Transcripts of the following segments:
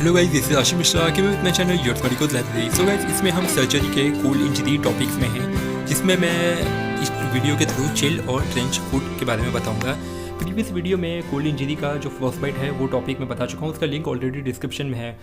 Hello guys, this is Ashish Mishra के with my channel your medical library. So guys, इसमें हम surgery के cold injury topics में हैं, जिसमें मैं इस वीडियो के थ्रू चिल और ट्रेंच फूड के बारे में बताऊंगा। प्रीवियस वीडियो में कोल्ड इंजरी का जो फ्रॉस्टबाइट है वो टॉपिक मैं बता चुका हूँ, उसका लिंक ऑलरेडी डिस्क्रिप्शन में है।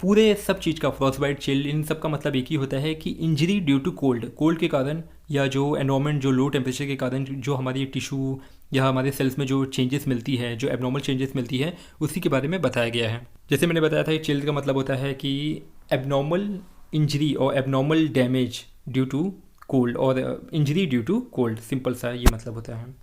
पूरे सब चीज़ का फ्रॉस्टबाइट, चिल, इन सब का मतलब एक ही होता है कि इंजरी ड्यू टू कोल्ड के कारण या जो एनवायरनमेंट, जो लो टेम्परेचर के कारण जो हमारी टिश्यू या हमारे सेल्स में जो चेंजेस मिलती है, जो एबनॉर्मल चेंजेस मिलती है, उसी के बारे में बताया गया है। जैसे मैंने बताया था, चिल का मतलब होता है कि एबनॉर्मल इंजरी और abnormal damage due to cold और injury due to cold, simple सा ये मतलब होता है।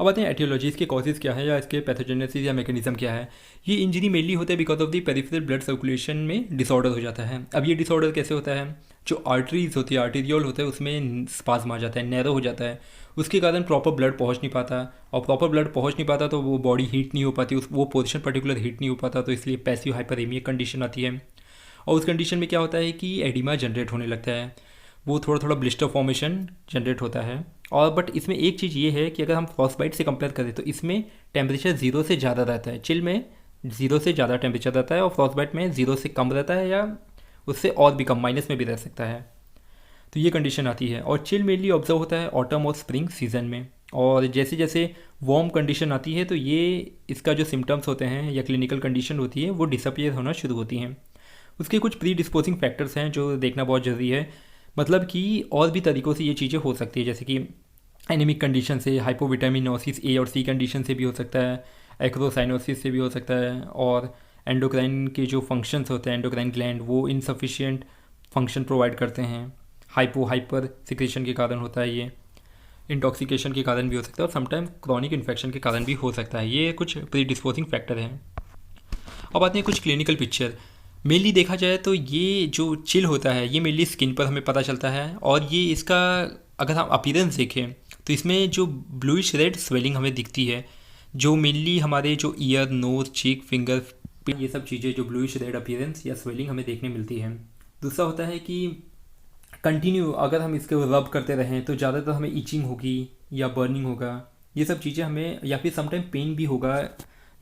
अब आते हैं एटियोलॉजी, इसके कॉजेज़ क्या है या इसके पैथोजेनेसिस या मैकेनिज्म क्या है। ये इंजरी मेनली होता है because of the peripheral blood circulation में डिसऑर्डर हो जाता है। अब ये डिसऑर्डर कैसे होता है, जो आर्टरीज होती है, आर्टीरियोल होता है, उसमें स्पाज्म आ जाता है, नैरो हो जाता है, उसके कारण प्रॉपर ब्लड पहुंच नहीं पाता, और प्रॉपर ब्लड पहुंच नहीं पाता तो वो बॉडी हीट नहीं हो पाती, वो पोजीशन पर्टिकुलर हीट नहीं हो पाता, तो इसलिए पैसिव हाइपरेमिया कंडीशन आती है। और उस कंडीशन में क्या होता है कि एडिमा जनरेट होने लगता है, वो थोड़ा थोड़ा ब्लिस्टर फॉर्मेशन जनरेट होता है। और बट इसमें एक चीज़ ये है कि अगर हम फ्रॉस्टबाइट से कंपेयर करें तो इसमें टेम्परेचर 0 से ज़्यादा रहता है। चिल में 0 से ज़्यादा टेम्परेचर रहता है और फ्रॉस्टबाइट में 0 से कम रहता है, या उससे और भी कम, माइनस में भी रह सकता है। तो ये कंडीशन आती है। और चिल मेनली ऑब्जर्व होता है ऑटम और स्प्रिंग सीजन में, और जैसे जैसे वार्म कंडीशन आती है तो ये इसका जो सिम्टम्स होते हैं या क्लिनिकल कंडीशन होती है वो डिसअपियर होना शुरू होती हैं। उसके कुछ प्री डिस्पोजिंग फैक्टर्स हैं जो देखना बहुत ज़रूरी है, मतलब कि और भी तरीक़ों से ये चीज़ें हो सकती है, जैसे कि एनीमिक कंडीशन से, हाइपोविटामिनोसिस ए और सी कंडीशन से भी हो सकता है, एक्रोसाइनोसिस से भी हो सकता है, और एंडोक्राइन के जो फंक्शंस होते हैं, एंडोक्राइन ग्लैंड, वो इनसफिशिएंट फंक्शन प्रोवाइड करते हैं, हाइपर सिक्रेशन के कारण होता है, ये इंटॉक्सिकेशन के कारण भी हो सकता है, और समटाइम क्रॉनिक इन्फेक्शन के कारण भी हो सकता है। ये कुछ प्री डिस्पोजिंग फैक्टर हैं। अब आते हैं कुछ क्लिनिकल पिक्चर। मेनली देखा जाए तो ये जो चिल होता है ये मेनली स्किन पर हमें पता चलता है, और ये इसका अगर हम अपीयरेंस देखें तो इसमें जो ब्लूइश रेड स्वेलिंग हमें दिखती है, जो मेनली हमारे जो ईयर, नोज, चीक, फिंगर, ये सब चीज़ें जो ब्लूइश रेड अपीयरेंस या स्वेलिंग हमें देखने मिलती है। दूसरा होता है कि कंटिन्यू अगर हम इसके रब करते रहें तो ज़्यादातर हमें ईचिंग होगी या बर्निंग होगा, ये सब चीज़ें हमें, या फिर समटाइम पेन भी होगा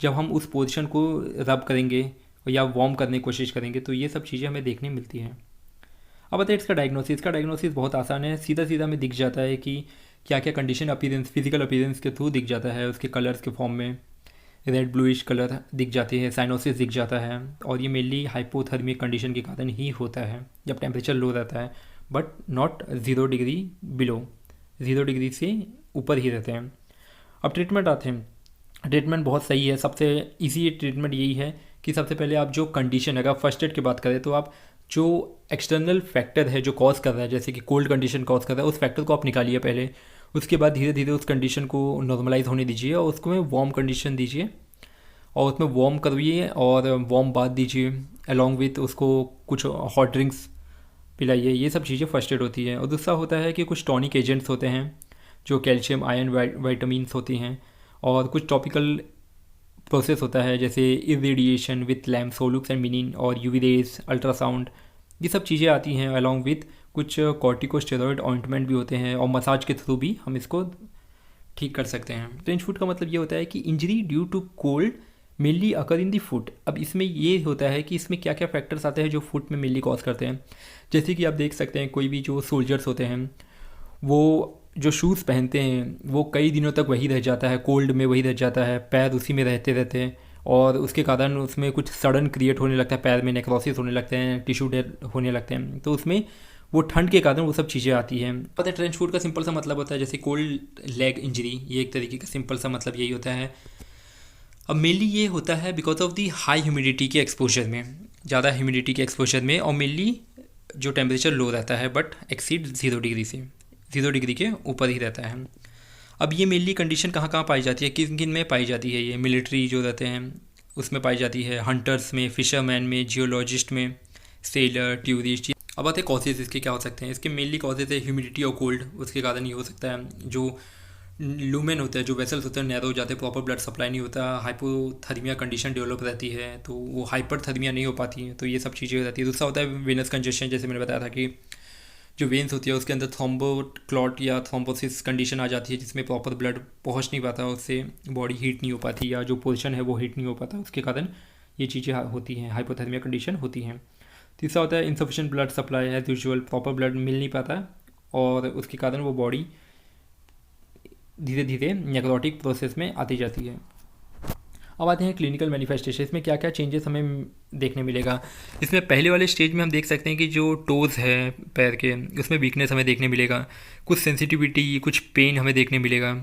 जब हम उस पोजीशन को रब करेंगे या वार्म करने की कोशिश करेंगे, तो ये सब चीज़ें हमें देखने मिलती हैं। अब बताइए इसका डायग्नोसिस। का डायग्नोसिस बहुत आसान है, सीधा सीधा हमें दिख जाता है कि क्या क्या कंडीशन, अपीयरेंस, फिजिकल अपीयरेंस के थ्रू दिख जाता है। उसके कलर्स के फॉर्म में रेड ब्लूइश कलर दिख जाती है, साइनोसिस दिख जाता है, और ये मेनली हाइपोथर्मिक कंडीशन के कारण ही होता है जब टेम्परेचर लो रहता है, but not 0 degree below, 0 degree से ऊपर ही रहते हैं। अब ट्रीटमेंट आते हैं। ट्रीटमेंट बहुत सही है, सबसे इजी ट्रीटमेंट यही है कि सबसे पहले आप जो कंडीशन, अगर फर्स्ट एड की बात करें तो आप जो एक्सटर्नल फैक्टर है जो कॉज कर रहा है, जैसे कि कोल्ड कंडीशन कॉज कर रहा है, उस फैक्टर को आप निकालिए पहले। उसके बाद धीरे धीरे उस कंडीशन को नॉर्मलाइज होने दीजिए और उसको में वार्म कंडीशन दीजिए, और उसमें वार्म करिए और वार्म बाथ दीजिए, अलॉन्ग विथ उसको कुछ हॉट ड्रिंक्स पिलाइए। ये सब चीज़ें फर्स्ट एड होती है। और दूसरा होता है कि कुछ टॉनिक एजेंट्स होते हैं जो कैल्शियम, आयरन, वाइटामिन्स होती हैं, और कुछ टॉपिकल प्रोसेस होता है जैसे इरेडिएशन विथ लैम्प, सोलुक्स एंड मिनिन, और यूवी रेज, अल्ट्रासाउंड, ये सब चीज़ें आती हैं, अलॉन्ग विथ कुछ कॉर्टिकोस्टेरॉइड ऑइंटमेंट भी होते हैं, और मसाज के थ्रू भी हम इसको ठीक कर सकते हैं। ट्रेंच फुट का मतलब ये होता है कि injury due to cold mainly occur in the foot. अब इसमें ये होता है कि इसमें क्या क्या फैक्टर्स आते हैं जो फुट में मेनली कॉज करते हैं। जैसे कि आप देख सकते हैं, कोई भी जो सोल्जर्स होते हैं वो जो शूज़ पहनते हैं वो कई दिनों तक वही रह जाता है, कोल्ड में वही रह जाता है, पैर उसी में रहते रहते हैं, और उसके कारण उसमें कुछ सडन क्रिएट होने लगता है, पैर में नेक्रोसिस होने लगते हैं, टिश्यू डेथ होने लगते हैं, तो उसमें वो ठंड के कारण वो सब चीज़ें आती हैं। पता है, ट्रेंच फुट का सिंपल सा मतलब होता है जैसे कोल्ड लेग इंजरी, ये एक तरीके का सिंपल सा मतलब यही होता है। अब मेनली ये होता है because of the high humidity के एक्सपोजर में, ज़्यादा ह्यूमिडिटी के एक्सपोजर में, और मेनली जो टेम्परेचर लो रहता है बट एक्सीड 0 डिग्री से, 0 डिग्री के ऊपर ही रहता है। अब ये मेनली कंडीशन कहाँ कहाँ पाई जाती है, किन किन में पाई जाती है? ये मिलिट्री जो रहते हैं उसमें पाई जाती है, हंटर्स में, फिशरमैन में, जियोलॉजिस्ट में, सेलर, टूरिस्ट। अब आते हैं कॉजेज इसके क्या हो सकते हैं। इसके मेनली कॉजेज है ह्यूमिडिटी और कोल्ड, उसके कारण ये हो सकता है। जो लूमेन होता है, जो वेसल्स होते हैं, नैरो हो जाते हैं, प्रॉपर ब्लड सप्लाई नहीं होता, हाइपोथर्मिया कंडीशन डेवलप रहती है, तो वो हाइपरथर्मिया नहीं हो पाती है, तो ये सब चीज़ें हो जाती है। दूसरा होता है वेनस कंजेशन, जैसे मैंने बताया था कि जो वेन्स होती है उसके अंदर थ्रोम्बो क्लॉट या थ्रोम्बोसिस कंडीशन आ जाती है, जिसमें प्रॉपर ब्लड पहुंच नहीं पाता, उससे बॉडी हीट नहीं हो पाती, या जो पोजीशन है वो हीट नहीं हो पाता, उसके कारण ये चीज़ें होती हैं, हाइपोथर्मिया कंडीशन होती हैं। तीसरा होता है insufficient blood supply, as usual proper blood मिल नहीं पाता और उसके कारण वो बॉडी धीरे धीरे नेक्रोटिक प्रोसेस में आती जाती है। अब आते हैं क्लिनिकल मैनिफेस्टेशन, इसमें क्या क्या चेंजेस हमें देखने मिलेगा। इसमें पहले वाले स्टेज में हम देख सकते हैं कि जो टोज़ है पैर के, उसमें वीकनेस हमें देखने मिलेगा, कुछ सेंसिटिविटी, कुछ पेन हमें देखने मिलेगा।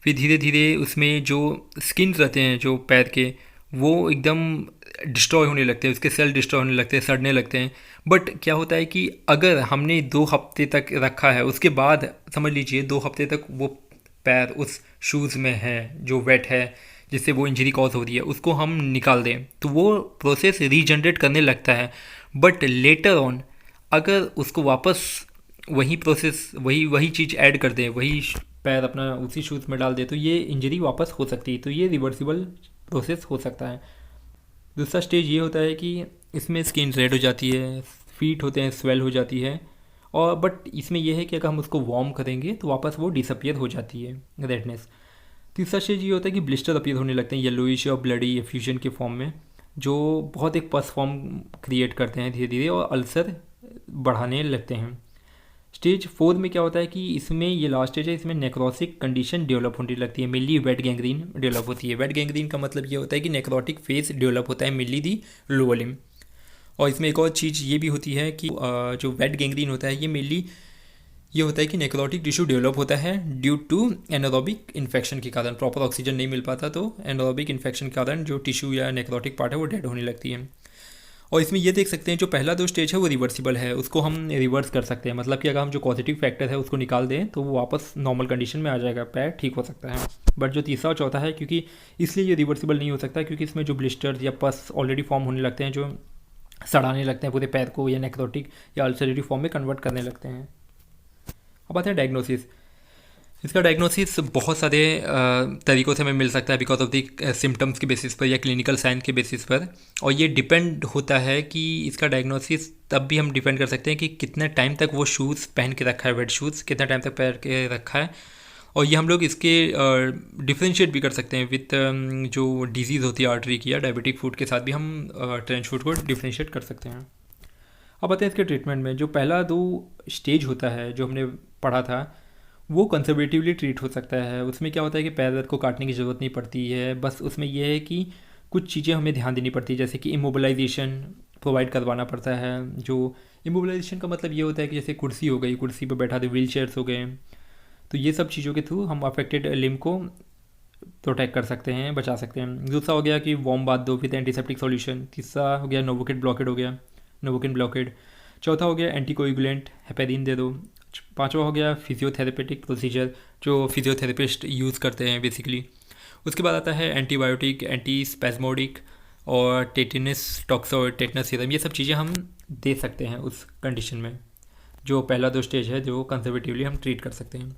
फिर धीरे धीरे उसमें जो स्किन रहते हैं जो पैर के, वो एकदम डिस्ट्रॉय होने लगते हैं, उसके सेल डिस्ट्रॉय होने लगते हैं, सड़ने लगते हैं। बट क्या होता है कि अगर हमने 2 हफ्ते तक रखा है, उसके बाद समझ लीजिए 2 हफ्ते तक वो पैर उस शूज़ में है जो वेट है, जिससे वो इंजरी कॉज हो रही है, उसको हम निकाल दें तो वो प्रोसेस रीजनरेट करने लगता है। बट लेटर ऑन अगर उसको वापस वही प्रोसेस वही चीज़ ऐड कर दें, वही पैर अपना उसी शूज़ में डाल दे, तो ये इंजरी वापस हो सकती है। तो ये रिवर्सिबल प्रोसेस हो सकता है। दूसरा स्टेज ये होता है कि इसमें स्किन रेड हो जाती है, फीट होते हैं स्वेल हो जाती है, और बट इसमें यह है कि अगर हम उसको वार्म करेंगे तो वापस वो डिसअपियर हो जाती है रेडनेस। तीसरा स्टेज ये होता है कि ब्लिस्टर अपीयर होने लगते हैं येलोइश और ब्लडी एफ्यूजन के फॉर्म में, जो बहुत एक पस फॉर्म क्रिएट करते हैं धीरे धीरे और अल्सर बढ़ाने लगते हैं। स्टेज 4 में क्या होता है कि इसमें ये लास्ट स्टेज है, इसमें नेक्रोसिक कंडीशन डेवलप होने लगती है, मेनली वेट गैंग्रीन डेवलप होती है। वेट गैंग्रीन का मतलब ये होता है कि नेक्रोटिक फेस डेवलप होता है मेनली दी लोअर लिम्ब। और इसमें एक और चीज़ ये भी होती है कि जो वेट गैंग्रीन होता है ये मेनली ये होता है कि नेक्रोटिक टिश्यू डेवलप होता है ड्यू टू एनारोबिक इन्फेक्शन के कारण। प्रॉपर ऑक्सीजन नहीं मिल पाता तो एनारोबिक इन्फेक्शन के कारण जो टिश्यू या नेक्रोटिक पार्ट है वो डेड होने लगती है। और इसमें ये देख सकते हैं जो पहला 2 स्टेज है वो रिवर्सिबल है, उसको हम रिवर्स कर सकते हैं। मतलब कि अगर हम जो पॉजिटिव फैक्टर है उसको निकाल दें तो वो वापस नॉर्मल कंडीशन में आ जाएगा, पैर ठीक हो सकता है। बट जो तीसरा और चौथा है, क्योंकि इसलिए ये रिवर्सिबल नहीं हो सकता क्योंकि इसमें जो ब्लिस्टर्स या पस ऑलरेडी फॉर्म होने लगते हैं, जो सड़ाने लगते हैं पूरे पैर को, या नेक्रोटिक या अल्सरेटिव फॉर्म में कन्वर्ट करने लगते हैं। अब आते हैं डायग्नोसिस। इसका डायग्नोसिस बहुत सारे तरीक़ों से हमें मिल सकता है बिकॉज ऑफ द सिम्टम्स के बेसिस पर या क्लिनिकल साइन के बेसिस पर। और ये डिपेंड होता है कि इसका डायग्नोसिस तब भी हम डिपेंड कर सकते हैं कि कितने टाइम तक वो शूज़ पहन के रखा है, वेट शूज़ कितना टाइम तक पहन के रखा है। और ये हम लोग इसके डिफ्रेंशिएट भी कर सकते हैं विथ जो डिजीज़ होती है आर्टरी की या डायबिटिक फूड के साथ भी हम ट्रेंच फूड को डिफ्रेंशिएट कर सकते हैं। अब आते हैं इसके ट्रीटमेंट में। जो पहला 2 स्टेज होता है जो हमने पढ़ा था वो कंजर्वेटिवली ट्रीट हो सकता है। उसमें क्या होता है कि पैर दर्द को काटने की ज़रूरत नहीं पड़ती है, बस उसमें यह है कि कुछ चीज़ें हमें ध्यान देनी पड़ती है, जैसे कि इमोबिलाइजेशन प्रोवाइड करवाना पड़ता है। जो इमोबिलाइजेशन का मतलब ये होता है कि जैसे कुर्सी हो गई, कुर्सी पर बैठा दे, व्हील चेयर्स हो गए, तो ये सब चीज़ों के थ्रू हम अफेक्टेड लिम्ब को प्रोटेक्ट कर सकते हैं, बचा सकते हैं। दूसरा हो गया कि वार्म बाथ दो विद एंटीसेप्टिक सॉल्यूशन। तीसरा हो गया नोवोकिन ब्लॉकेड हो गया, नोवोकिन ब्लॉकेड। चौथा हो गया एंटीकोएगुलेंट हेपेरिन दे दो। 5वां हो गया फिजियोथेरेपेटिक प्रोसीजर जो फिजियोथेरेपिस्ट यूज़ करते हैं बेसिकली। उसके बाद आता है एंटीबायोटिक, एंटी स्पैस्मोडिक और टेटनस टॉक्सोइड, टेटनस सीरम। ये सब चीज़ें हम दे सकते हैं उस कंडीशन में। जो पहला 2 स्टेज है जो कंजर्वेटिवली हम ट्रीट कर सकते हैं।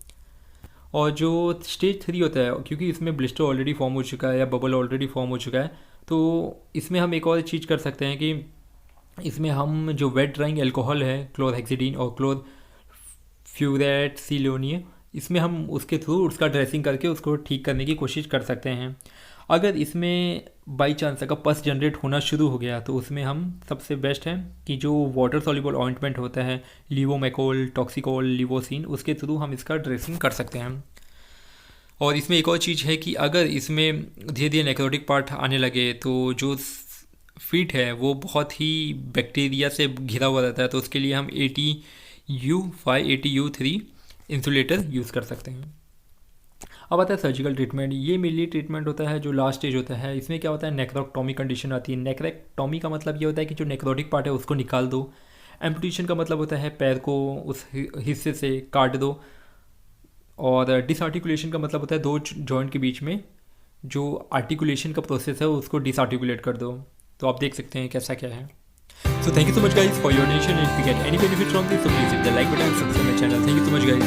और जो स्टेज 3 होता है, क्योंकि इसमें ब्लिस्टर ऑलरेडी फॉर्म हो चुका है या बबल ऑलरेडी फॉर्म हो चुका है, तो इसमें हम एक और चीज़ कर सकते हैं कि इसमें हम जो वेट ड्राइंग एल्कोहल है क्लोरहेक्सिडीन और क्लोरफ्यूरेटसिलोनियम, इसमें हम उसके थ्रू उसका ड्रेसिंग करके उसको ठीक करने की कोशिश कर सकते हैं। अगर इसमें बाई चांस अगर पस जनरेट होना शुरू हो गया तो उसमें हम सबसे बेस्ट है कि जो वाटर सॉल्युबल ऑइंटमेंट होता है लीवोमेकोल, टॉक्सिकोल, लिवोसिन, उसके थ्रू हम इसका ड्रेसिंग कर सकते हैं। और इसमें एक और चीज़ है कि अगर इसमें धीरे धीरे नेक्रोटिक पार्ट आने लगे तो जो फीट है वो बहुत ही बैक्टीरिया से घिरा हुआ रहता है, तो उसके लिए हम ATU5, ATU3 इंसुलेटर यूज़ कर सकते हैं। अब आता है सर्जिकल ट्रीटमेंट। ये मेनली ट्रीटमेंट होता है जो लास्ट स्टेज होता है। इसमें क्या होता है नेक्रोक्टॉमी कंडीशन आती है। नेक्रोक्टॉमी का मतलब ये होता है कि जो नेक्रोटिक पार्ट है उसको निकाल दो। एम्पुटेशन का मतलब होता है पैर को उस हिस्से से काट दो। और डिसआर्टिकुलेशन का मतलब होता है 2 जॉइंट के बीच में जो आर्टिकुलेशन का प्रोसेस है उसको डिसआर्टिकुलेट कर दो। तो आप देख सकते हैं कैसा क्या है। So thank you so much guys for your attention. If you get any benefit from this, so please hit the like button and subscribe my channel. Thank you so much guys.